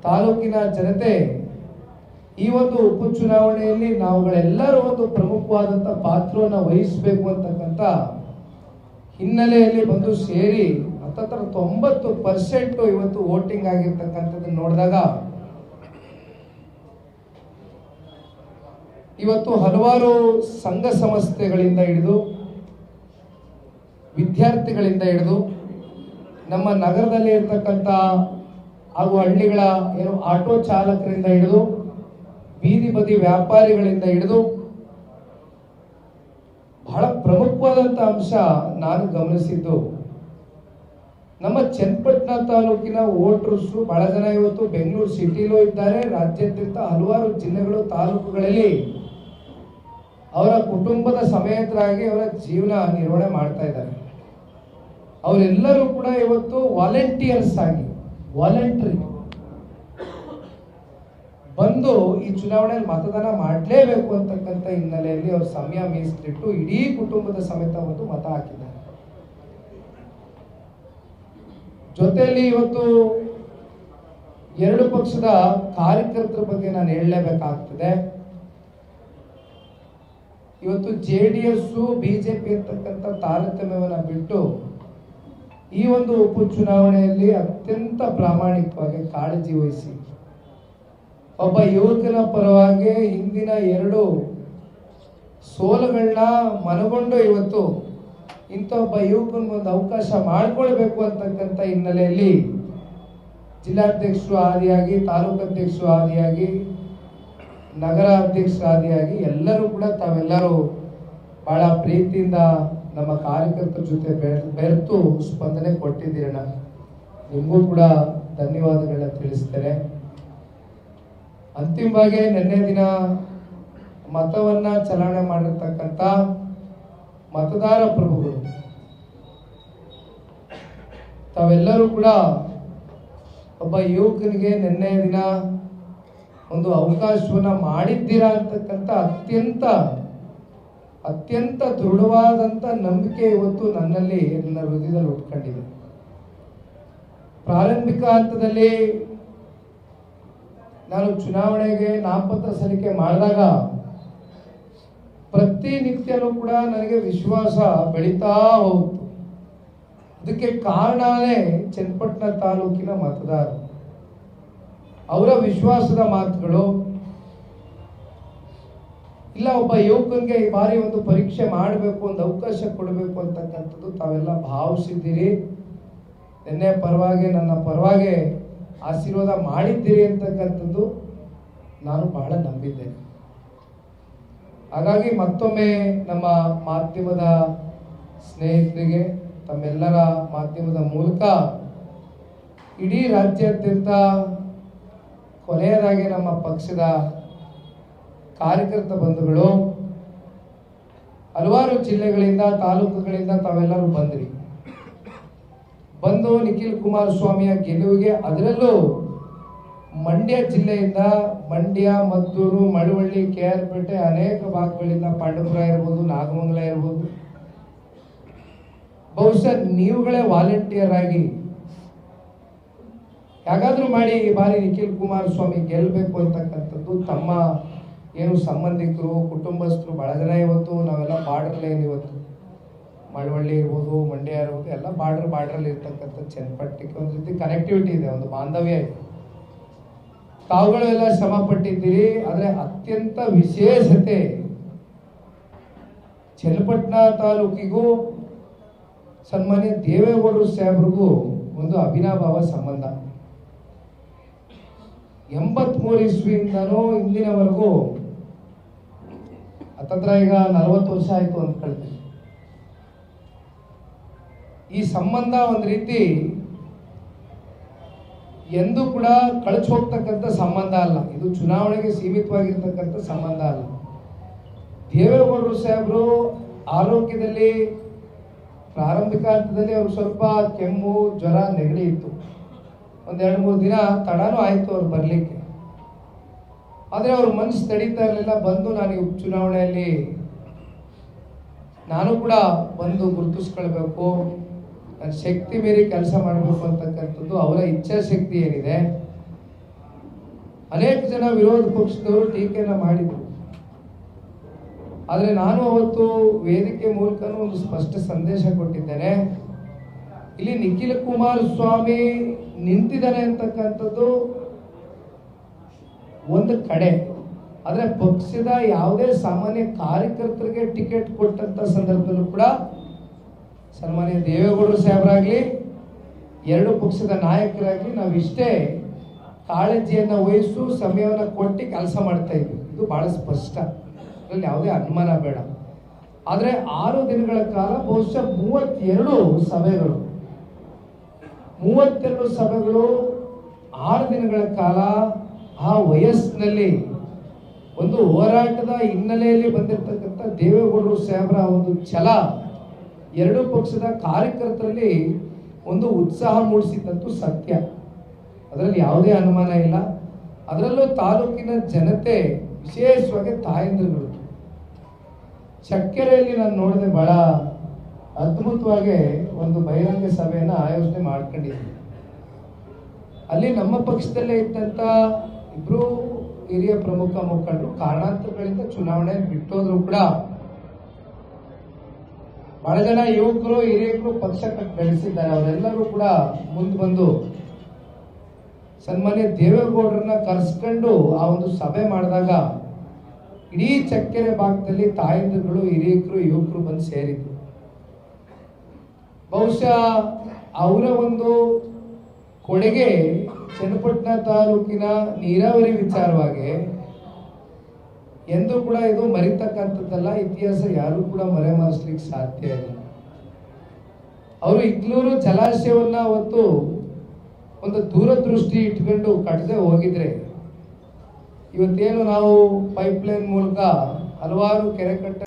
ತಾಲೂಕಿನ ಜನತೆ ಈ ಒಂದು ಉಪಚುನಾವಣೆಯಲ್ಲಿ ನಾವುಗಳೆಲ್ಲರೂ ಒಂದು ಪ್ರಮುಖವಾದಂಥ ಪಾತ್ರವನ್ನು ವಹಿಸಬೇಕು ಅಂತಕ್ಕಂಥ ಹಿನ್ನೆಲೆಯಲ್ಲಿ ಬಂದು ಸೇರಿ ಹತ್ತತ್ರ 90% ಇವತ್ತು ವೋಟಿಂಗ್ ಆಗಿರ್ತಕ್ಕಂಥದ್ದನ್ನು ನೋಡಿದಾಗ ಇವತ್ತು ಹಲವಾರು ಸಂಘ ಸಂಸ್ಥೆಗಳಿಂದ ಹಿಡಿದು ವಿದ್ಯಾರ್ಥಿಗಳಿಂದ ಹಿಡಿದು ನಮ್ಮ ನಗರದಲ್ಲಿ ಇರ್ತಕ್ಕಂಥ ಹಾಗೂ ಹಳ್ಳಿಗಳ ಆಟೋ ಚಾಲಕರಿಂದ ಹಿಡಿದು ಬೀದಿ ಬದಿ ವ್ಯಾಪಾರಿಗಳಿಂದ ಹಿಡಿದು ಬಹಳ ಪ್ರಮುಖವಾದಂಥ ಅಂಶ ನಾನು ಗಮನಿಸಿದ್ದು, ನಮ್ಮ ಚನ್ನಪಟ್ಟಣ ತಾಲೂಕಿನ ವೋಟರ್ಸು ಬಹಳ ಜನ ಇವತ್ತು ಬೆಂಗಳೂರು ಸಿಟಿಲೂ ಇದ್ದಾರೆ, ರಾಜ್ಯಾದ್ಯಂತ ಹಲವಾರು ಜಿಲ್ಲೆಗಳು ತಾಲೂಕುಗಳಲ್ಲಿ ಅವರ ಕುಟುಂಬದ ಸಮೇತರಾಗಿ ಅವರ ಜೀವನ ನಿರ್ವಹಣೆ ಮಾಡ್ತಾ ಇದ್ದಾರೆ. ಅವರೆಲ್ಲರೂ ಕೂಡ ಇವತ್ತು ವಾಲಂಟಿಯರ್ಸ್ ಆಗಿ ವಾಲಂಟರಿ ಬಂದು ಈ ಚುನಾವಣೆಯಲ್ಲಿ ಮತದಾನ ಮಾಡಲೇಬೇಕು ಅಂತಕ್ಕಂಥ ಹಿನ್ನೆಲೆಯಲ್ಲಿ ಅವರು ಸಮಯ ಮೀಸಲಿಟ್ಟು ಇಡೀ ಕುಟುಂಬದ ಸಮೇತ ಒಂದು ಮತ ಹಾಕಿದ್ದಾರೆ. ಜೊತೆಯಲ್ಲಿ ಇವತ್ತು ಎರಡು ಪಕ್ಷದ ಕಾರ್ಯಕರ್ತರ ಬಗ್ಗೆ ನಾನು ಹೇಳಲೇಬೇಕಾಗ್ತದೆ. ಇವತ್ತು JDS ಬಿಜೆಪಿ ಅಂತಕ್ಕಂಥ ತಾರತಮ್ಯವನ್ನು ಬಿಟ್ಟು ಈ ಒಂದು ಉಪಚುನಾವಣೆಯಲ್ಲಿ ಅತ್ಯಂತ ಪ್ರಾಮಾಣಿಕವಾಗಿ ಕಾಳಜಿ ವಹಿಸಿ ಒಬ್ಬ ಯುವಕನ ಪರವಾಗಿ ಹಿಂದಿನ 2 ಸೋಲುಗಳನ್ನ ಮನಗೊಂಡು ಇವತ್ತು ಇಂಥ ಒಬ್ಬ ಯುವಕನಿಗೊಂದು ಅವಕಾಶ ಮಾಡಿಕೊಳ್ಬೇಕು ಅಂತಕ್ಕಂಥ ಹಿನ್ನೆಲೆಯಲ್ಲಿ ಜಿಲ್ಲಾಧ್ಯಕ್ಷರು ಆದಿಯಾಗಿ, ತಾಲೂಕು ಅಧ್ಯಕ್ಷರು ಆದಿಯಾಗಿ, ನಗರ ಅಧ್ಯಕ್ಷರು ಆದಿಯಾಗಿ ಎಲ್ಲರೂ ಕೂಡ ತಾವೆಲ್ಲರೂ ಬಹಳ ಪ್ರೀತಿಯಿಂದ ನಮ್ಮ ಕಾರ್ಯಕರ್ತರ ಜೊತೆ ಬೆರೆತು ಸ್ಪಂದನೆ ಕೊಟ್ಟಿದ್ದೀರಣ್ಣ. ನಿಮಗೂ ಕೂಡ ಧನ್ಯವಾದಗಳನ್ನ ತಿಳಿಸ್ತೇನೆ. ಅಂತಿಮವಾಗಿ ನಿನ್ನೆ ದಿನ ಮತವನ್ನ ಚಲಾವಣೆ ಮಾಡಿರ್ತಕ್ಕಂಥ ಮತದಾರ ಪ್ರಭುಗಳು ತಾವೆಲ್ಲರೂ ಕೂಡ ಒಬ್ಬ ಯುವಕನಿಗೆ ನಿನ್ನೆ ದಿನ ಒಂದು ಅವಕಾಶವನ್ನ ಮಾಡಿದ್ದೀರಾ ಅಂತಕ್ಕಂಥ ಅತ್ಯಂತ ದೃಢವಾದಂಥ ನಂಬಿಕೆ ಇವತ್ತು ನನ್ನಲ್ಲಿ ನನ್ನ ಹೃದಯದಲ್ಲಿ ಉಟ್ಕೊಂಡಿದೆ. ಪ್ರಾರಂಭಿಕ ಹಂತದಲ್ಲಿ ನಾನು ಚುನಾವಣೆಗೆ ನಾಮಪತ್ರ ಸಲ್ಲಿಕೆ ಮಾಡಿದಾಗ ಪ್ರತಿನಿತ್ಯನೂ ಕೂಡ ನನಗೆ ವಿಶ್ವಾಸ ಬೆಳೀತಾ ಹೋಗ್ತು. ಅದಕ್ಕೆ ಕಾರಣನೇ ಚನ್ನಪಟ್ಟಣ ತಾಲೂಕಿನ ಮತದಾರರು, ಅವರ ವಿಶ್ವಾಸದ ಮಾತುಗಳು. ಇಲ್ಲ, ಒಬ್ಬ ಯುವಕನಿಗೆ ಈ ಬಾರಿ ಒಂದು ಪರೀಕ್ಷೆ ಮಾಡಬೇಕು, ಒಂದು ಅವಕಾಶ ಕೊಡಬೇಕು ಅಂತಕ್ಕಂಥದ್ದು ತಾವೆಲ್ಲ ಭಾವಿಸಿದ್ದೀರಿ. ನಿನ್ನೆ ಪರವಾಗಿ ನನ್ನ ಪರವಾಗಿ ಆಶೀರ್ವಾದ ಮಾಡಿದ್ದೀರಿ ಅಂತಕ್ಕಂಥದ್ದು ನಾನು ಬಹಳ ನಂಬಿದ್ದೇನೆ. ಹಾಗಾಗಿ ಮತ್ತೊಮ್ಮೆ ನಮ್ಮ ಮಾಧ್ಯಮದ ಸ್ನೇಹಿತರಿಗೆ, ತಮ್ಮೆಲ್ಲರ ಮಾಧ್ಯಮದ ಮೂಲಕ ಇಡೀ ರಾಜ್ಯಾದ್ಯಂತ ಕೊನೆಯದಾಗಿ ನಮ್ಮ ಪಕ್ಷದ ಕಾರ್ಯಕರ್ತ ಬಂಧುಗಳು ಹಲವಾರು ಜಿಲ್ಲೆಗಳಿಂದ, ತಾಲೂಕುಗಳಿಂದ ತಾವೆಲ್ಲರೂ ಬಂದು ನಿಖಿಲ್ ಕುಮಾರಸ್ವಾಮಿಯ ಗೆಲುವಿಗೆ, ಅದರಲ್ಲೂ ಮಂಡ್ಯ ಜಿಲ್ಲೆಯಿಂದ ಮಂಡ್ಯ, ಮದ್ದೂರು, ಮಳವಳ್ಳಿ, KR ಪೇಟೆ ಅನೇಕ ಭಾಗಗಳಿಂದ, ಪಾಂಡವಪುರ ಇರ್ಬೋದು, ನಾಗಮಂಗಲ ಇರ್ಬೋದು, ಬಹುಶಃ ನೀವುಗಳೇ ವಾಲಂಟಿಯರ್ ಆಗಿ ಹೇಗಾದ್ರೂ ಮಾಡಿ ಈ ಬಾರಿ ನಿಖಿಲ್ ಕುಮಾರಸ್ವಾಮಿ ಗೆಲ್ಲಬೇಕು ಅಂತಕ್ಕಂಥದ್ದು ತಮ್ಮ ಸಂಬಂಧಿಕರು, ಕುಟುಂಬಸ್ಥರು ಬಹಳ ಜನ ಇವತ್ತು ನಾವೆಲ್ಲ ಬಾರ್ಡರ್ ಲೈನ್, ಇವತ್ತು ಮಳವಳ್ಳಿ ಇರ್ಬೋದು, ಮಂಡ್ಯ ಇರ್ಬೋದು, ಎಲ್ಲ ಬಾರ್ಡ್ರಲ್ಲಿ ಇರ್ತಕ್ಕಂಥ ಚನ್ನಪಟ್ಟಣಕ್ಕೆ ಒಂದು ರೀತಿ ಕನೆಕ್ಟಿವಿಟಿ ಇದೆ, ಒಂದು ಬಾಂಧವ್ಯ ಇದೆ. ತಾವುಗಳು ಎಲ್ಲ ಶ್ರಮ ಪಟ್ಟಿದ್ದೀರಿ. ಆದರೆ ಅತ್ಯಂತ ವಿಶೇಷತೆ ಚನ್ನಪಟ್ಟಣ ತಾಲೂಕಿಗೂ ಸನ್ಮಾನ್ಯ ದೇವೇಗೌಡರು ಸಾಹೇಬ್ರಿಗೂ ಒಂದು ಅವಿನಾಭಾವ ಸಂಬಂಧ. 83 ಇಸ್ವಿಯಿಂದನೂ ಇಂದಿನವರೆಗೂ ಹತ್ತತ್ರ ಈಗ 40 ವರ್ಷ ಆಯ್ತು ಅಂದ್ಕೊಳ್ತೀವಿ. ಈ ಸಂಬಂಧ ಒಂದು ರೀತಿ ಎಂದೂ ಕೂಡ ಕಳಚಿ ಹೋಗ್ತಕ್ಕಂಥ ಸಂಬಂಧ ಅಲ್ಲ. ಇದು ಚುನಾವಣೆಗೆ ಸೀಮಿತವಾಗಿರ್ತಕ್ಕಂಥ ಸಂಬಂಧ ಅಲ್ಲ. ದೇವೇಗೌಡರು ಸಾಹೇಬರು ಆರೋಗ್ಯದಲ್ಲಿ ಪ್ರಾರಂಭಿಕ ಹಂತದಲ್ಲಿ ಅವ್ರು ಸ್ವಲ್ಪ ಕೆಮ್ಮು, ಜ್ವರ, ನೆಗಡಿ ಇತ್ತು. ಒಂದು 2-3 ದಿನ ತಡನೂ ಆಯಿತು ಅವ್ರು ಬರಲಿಕ್ಕೆ. ಆದರೆ ಅವ್ರ ಮನಸ್ಸು ತಡೀತಾ ಇರಲಿಲ್ಲ. ಬಂದು ನಾನು ಈ ಉಪಚುನಾವಣೆಯಲ್ಲಿ ನಾನು ಕೂಡ ಬಂದು ಗುರುತಿಸ್ಕೊಳ್ಬೇಕು, ನನ್ನ ಶಕ್ತಿ ಮೀರಿ ಕೆಲಸ ಮಾಡಬೇಕು ಅಂತಕ್ಕಂಥದ್ದು ಅವರ ಇಚ್ಛಾಶಕ್ತಿ ಏನಿದೆ ಅನೇಕ ಜನ ವಿರೋಧ ಪಕ್ಷದವರು ಟೀಕೆಯನ್ನು ಮಾಡಿದರು. ಆದರೆ ನಾನು ಅವತ್ತು ವೇದಿಕೆ ಮೂಲಕನೂ ಒಂದು ಸ್ಪಷ್ಟ ಸಂದೇಶ ಕೊಟ್ಟಿದ್ದೇನೆ. ಇಲ್ಲಿ ನಿಖಿಲ ಕುಮಾರಸ್ವಾಮಿ ನಿಂತಿದ್ದಾನೆ ಅಂತಕ್ಕಂಥದ್ದು ಒಂದು ಕಡೆ, ಆದರೆ ಪಕ್ಷದ ಯಾವುದೇ ಸಾಮಾನ್ಯ ಕಾರ್ಯಕರ್ತರಿಗೆ ಟಿಕೆಟ್ ಕೊಟ್ಟಂತ ಸಂದರ್ಭದಲ್ಲೂ ಕೂಡ ಸನ್ಮಾನ್ಯ ದೇವೇಗೌಡರು ಸಾಹೇಬರಾಗ್ಲಿ, ಎರಡು ಪಕ್ಷದ ನಾಯಕರಾಗ್ಲಿ ನಾವಿಷ್ಟೇ ಕಾಳಜಿಯನ್ನು ವಹಿಸು ಸಮಯವನ್ನು ಕೊಟ್ಟು ಕೆಲಸ ಮಾಡ್ತಾ ಇದ್ವಿ. ಇದು ಬಹಳ ಸ್ಪಷ್ಟ, ಅದರಲ್ಲಿ ಯಾವುದೇ ಅನುಮಾನ ಬೇಡ. ಆದರೆ 6 ದಿನಗಳ ಕಾಲ ಬಹುಶಃ 32 ಸಭೆಗಳು 6 ದಿನಗಳ ಕಾಲ ಆ ವಯಸ್ಸಿನಲ್ಲಿ ಒಂದು ಹೋರಾಟದ ಹಿನ್ನೆಲೆಯಲ್ಲಿ ಬಂದಿರತಕ್ಕಂಥ ದೇವೇಗೌಡರು ಸಾಹೇಬರ ಒಂದು ಛಲ ಎರಡು ಪಕ್ಷದ ಕಾರ್ಯಕರ್ತರಲ್ಲಿ ಒಂದು ಉತ್ಸಾಹ ಮೂಡಿಸಿದಂತೂ ಸತ್ಯ, ಅದರಲ್ಲಿ ಯಾವುದೇ ಅನುಮಾನ ಇಲ್ಲ. ಅದರಲ್ಲೂ ತಾಲೂಕಿನ ಜನತೆ, ವಿಶೇಷವಾಗಿ ತಾಯಂದಿರುಗಳು, ಚಕ್ಕೆರೆಯಲ್ಲಿ ನಾನು ನೋಡಿದೆ ಬಹಳ ಅದ್ಭುತವಾಗಿ ಒಂದು ಬಹಿರಂಗ ಸಭೆಯನ್ನು ಆಯೋಜನೆ ಮಾಡ್ಕೊಂಡಿದ್ವಿ. ಅಲ್ಲಿ ನಮ್ಮ ಪಕ್ಷದಲ್ಲೇ ಇದ್ದಂತ ಇಬ್ರು ಹಿರಿಯ ಪ್ರಮುಖ ಮುಖಂಡರು ಕಾರಣಾಂತರಗಳಿಂದ ಚುನಾವಣೆ ಬಿಟ್ಟೋದ್ರು ಕೂಡ ಬಹಳ ಜನ ಯುವಕರು ಹಿರಿಯರು ಪಕ್ಷ ಬೆಳೆಸಿದ್ದಾರೆ. ಅವರೆಲ್ಲರೂ ಕೂಡ ಮುಂದೆ ಬಂದು ಸನ್ಮಾನ್ಯ ದೇವೇಗೌಡರನ್ನ ಕರೆಸ್ಕೊಂಡು ಆ ಒಂದು ಸಭೆ ಮಾಡಿದಾಗ ಇಡೀ ಚಕ್ಕೆರೆ ಭಾಗದಲ್ಲಿ ತಾಯಂದಿರುಗಳು, ಹಿರಿಯರು, ಯುವಕರು ಬಂದು ಸೇರಿದ್ರು. ಬಹುಶಃ ಅವರ ಒಂದು ಕೊಡುಗೆ ಚನ್ನಪಟ್ಟಣ ತಾಲೂಕಿನ ನೀರಾವರಿ ವಿಚಾರವಾಗಿ ಎಂದೂ ಕೂಡ ಇದು ಮರಿತಕ್ಕಂಥದ್ದಲ್ಲ. ಇತಿಹಾಸ ಯಾರು ಕೂಡ ಮರೆಮಾರಿಸ್ಲಿಕ್ಕೆ ಸಾಧ್ಯ ಇಲ್ಲ. ಅವರು ಇಗ್ಲೂರು ಜಲಾಶಯವನ್ನ ಅವತ್ತು ಒಂದು ದೂರದೃಷ್ಟಿ ಇಟ್ಕೊಂಡು ಕಟ್ಟದೆ ಹೋಗಿದ್ರೆ ಇವತ್ತೇನು ನಾವು ಪೈಪ್ಲೈನ್ ಮೂಲಕ ಹಲವಾರು ಕೆರೆ ಕಟ್ಟ